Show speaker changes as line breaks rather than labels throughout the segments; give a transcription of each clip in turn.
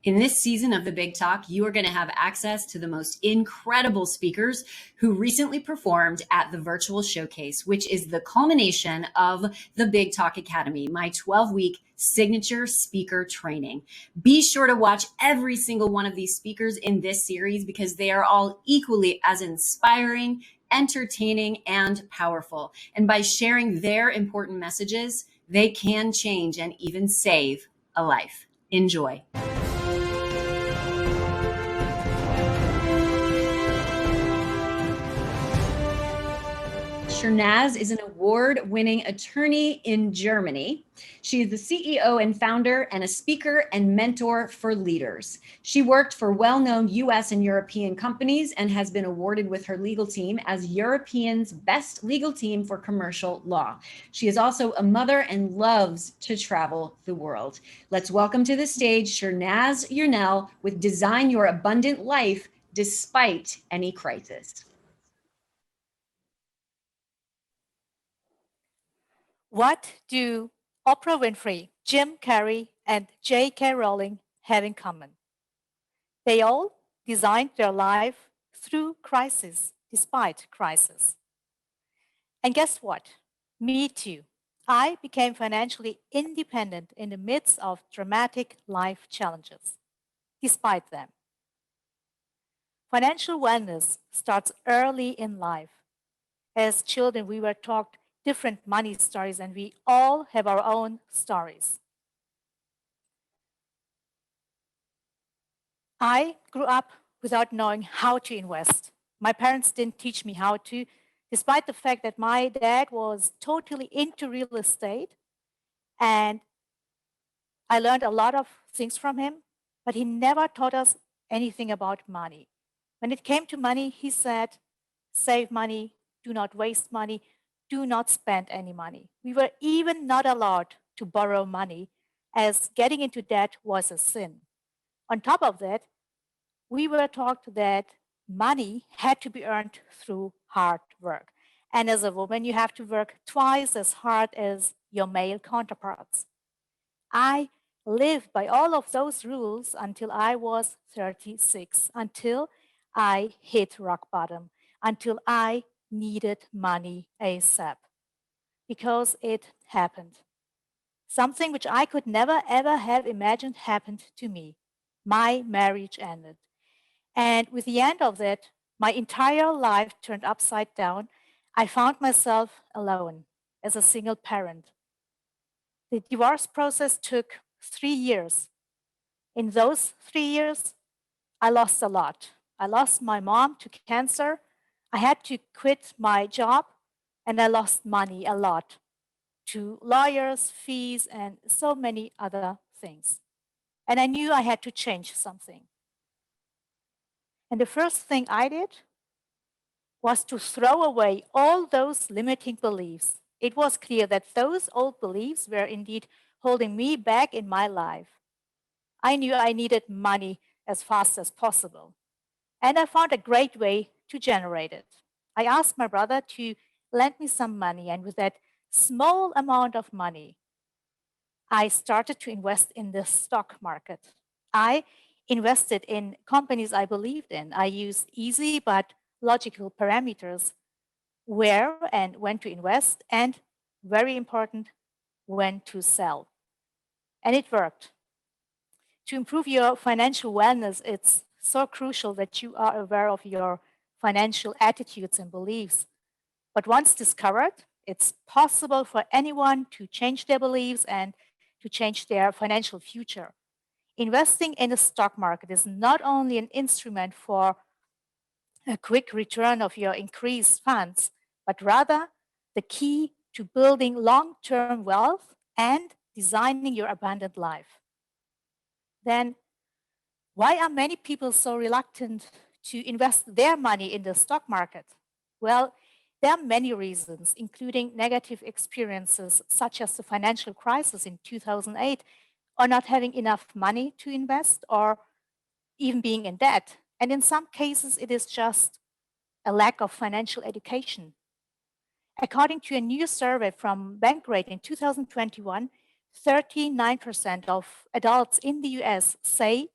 In this season of The Big Talk, you are going to have access to the most incredible speakers who recently performed at the virtual showcase, which is the culmination of the Big Talk Academy, my 12-week signature speaker training. Be sure to watch every single one of these speakers in this series because they are all equally as inspiring, entertaining, and powerful. And by sharing their important messages, they can change and even save a life. Enjoy. Shernaz is an award-winning attorney in Germany. She is the CEO and founder and a speaker and mentor for leaders. She worked for well-known US and European companies and has been awarded with her legal team as Europeans' best legal team for commercial law. She is also a mother and loves to travel the world. Let's welcome to the stage Shernaz Jaehnel with Design Your Abundant Life Despite Any Crisis.
What do Oprah Winfrey, Jim Carrey, and J.K. Rowling have in common? They all designed their life through crisis, despite crisis. And guess what? Me too. I became financially independent in the midst of dramatic life challenges, despite them. Financial wellness starts early in life. As children, we were taught different money stories, and we all have our own stories. I grew up without knowing how to invest. My parents didn't teach me how to, despite the fact that my dad was totally into real estate, and I learned a lot of things from him, but he never taught us anything about money. When it came to money, he said, save money, do not waste money, do not spend any money. We were even not allowed to borrow money, as getting into debt was a sin. On top of that, we were taught that money had to be earned through hard work. And as a woman, you have to work twice as hard as your male counterparts. I lived by all of those rules until I was 36, until I hit rock bottom, until I needed money ASAP, because it happened. Something which I could never ever have imagined happened to me. My marriage ended. And with the end of that, my entire life turned upside down. I found myself alone as a single parent. The divorce process took 3 years. In those 3 years, I lost a lot. I lost my mom to cancer. I had to quit my job, and I lost money a lot to lawyers, fees, and so many other things. And I knew I had to change something. And the first thing I did was to throw away all those limiting beliefs. It was clear that those old beliefs were indeed holding me back in my life. I knew I needed money as fast as possible. And I found a great way to generate it. I asked my brother to lend me some money, and with that small amount of money, I started to invest in the stock market. I invested in companies I believed in. I used easy but logical parameters where and when to invest, and very important, when to sell. And it worked. To improve your financial wellness, it's so crucial that you are aware of your financial attitudes and beliefs. But once discovered, it's possible for anyone to change their beliefs and to change their financial future. Investing in the stock market is not only an instrument for a quick return of your increased funds, but rather the key to building long-term wealth and designing your abundant life. Then why are many people so reluctant to invest their money in the stock market? Well, there are many reasons, including negative experiences such as the financial crisis in 2008, or not having enough money to invest, or even being in debt. And in some cases, it is just a lack of financial education. According to a new survey from Bankrate in 2021, 39% of adults in the US say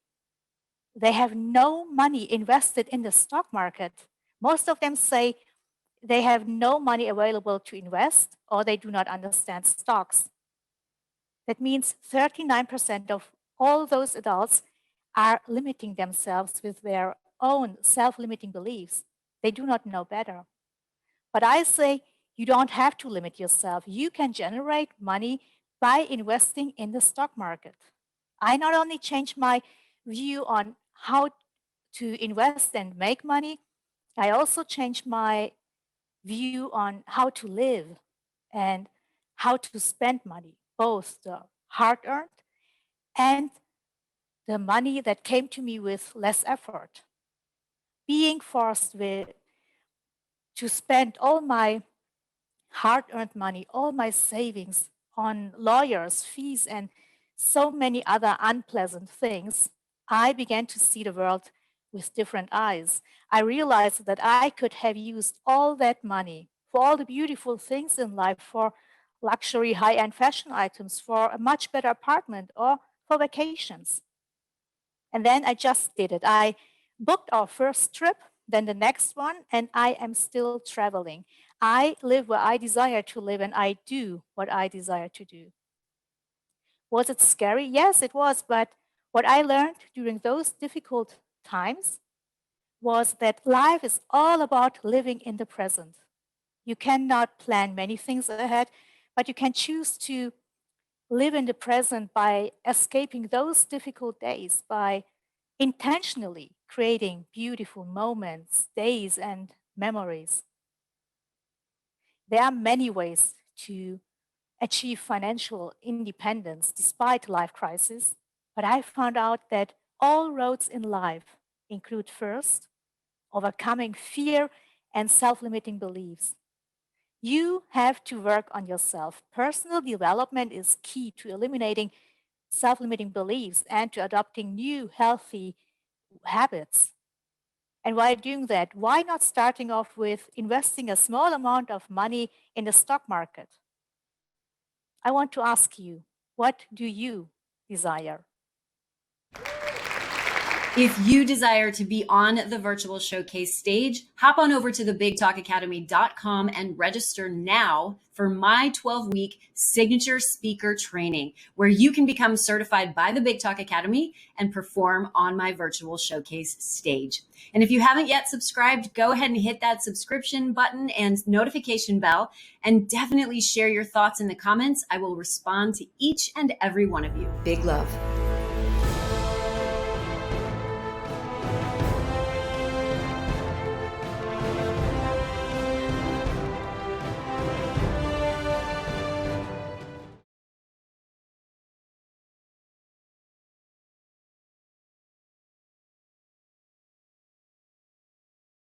they have no money invested in the stock market. Most of them say they have no money available to invest or they do not understand stocks. That means 39% of all those adults are limiting themselves with their own self-limiting beliefs. They do not know better. But I say you don't have to limit yourself. You can generate money by investing in the stock market. I not only changed my view on how to invest and make money, I also changed my view on how to live and how to spend money, both the hard earned and the money that came to me with less effort. Being forced to spend all my hard earned money, all my savings on lawyers, fees, and so many other unpleasant things, I began to see the world with different eyes. I realized that I could have used all that money for all the beautiful things in life, for luxury high end fashion items, for a much better apartment, or for vacations. And then I just did it. I booked our first trip, then the next one, and I am still traveling. I live where I desire to live, and I do what I desire to do. Was it scary? Yes, it was. But what I learned during those difficult times was that life is all about living in the present. You cannot plan many things ahead, but you can choose to live in the present by escaping those difficult days, by intentionally creating beautiful moments, days, and memories. There are many ways to achieve financial independence despite life crisis, but I found out that all roads in life include first overcoming fear and self-limiting beliefs. You have to work on yourself. Personal development is key to eliminating self-limiting beliefs and to adopting new healthy habits. And while doing that, why not starting off with investing a small amount of money in the stock market? I want to ask you, what do you desire?
If you desire to be on the virtual showcase stage, hop on over to thebigtalkacademy.com and register now for my 12-week signature speaker training, where you can become certified by the Big Talk Academy and perform on my virtual showcase stage. And if you haven't yet subscribed, go ahead and hit that subscription button and notification bell, and definitely share your thoughts in the comments. I will respond to each and every one of you. Big love.